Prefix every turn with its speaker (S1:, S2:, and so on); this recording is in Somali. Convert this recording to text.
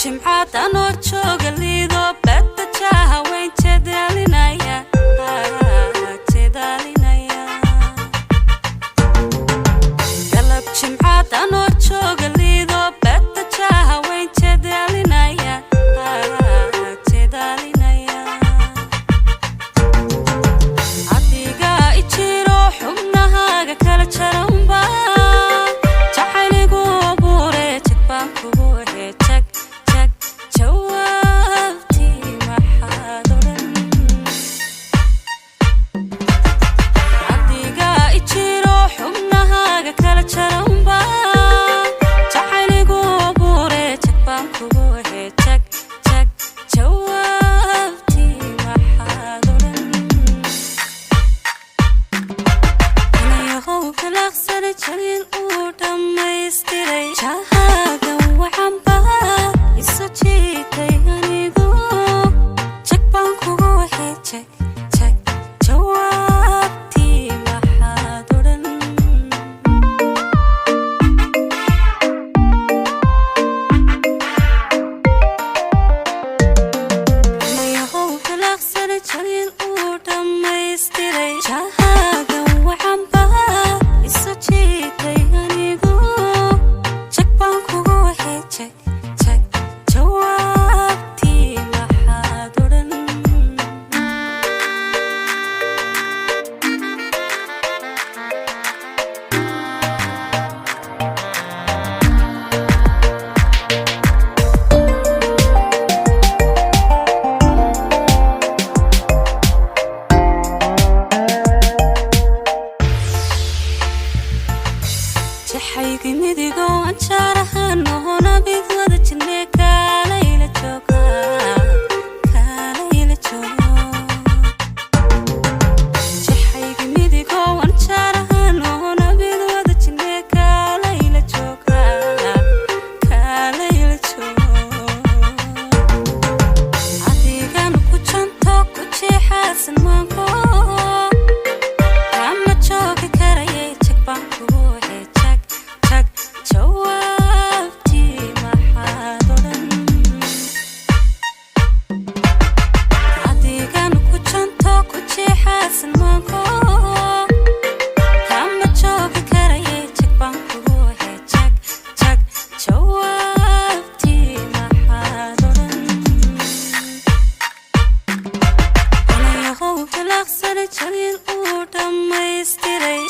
S1: jimcaad anoo jooga liido badda jaaha weyn jedaalinaya galab jimcaad anoo jooga liido badda jaaha weyn jedaalinaya adiga ijiro xubnahaaga kala jaranba jacayligu abuure jagbaan kugu heejag jawaabtii maxaad odhan adiga ijiro xubnahaaga kala jaranba jacayligu abuure jagbaan kugu heejag jawaabtii maxaad odhan inayahow kalaqsana jaliil uu dhammaystiray jahaagan waxanba isu jiitay anigu jagbaan kugu heejag jawaabtii maxaad odhan inayahow kalaqsana jaliil uu dhammaystiray jahaagan waxanba isu jiitay anigu jagbaan kugu heejag jawaabtii maxaad odhan jaxaygi midigo anjaarahan nohona bid wada jirne kaalayla jooga jaxaygi midigo anjaarahan nohona bid wada jirne kaalayla jooga adigan ku janto ku jeexaasan maanko kama joogi karayay jagbaan kugu heejag jawaabtii maxaad odhan adigan ku janto ku jeexaasan maanko kama joogi karayay jagbaan kugu heejag jawaabtii maxaad odhan inayahow kalaqsana jaliil uu dhammaystiray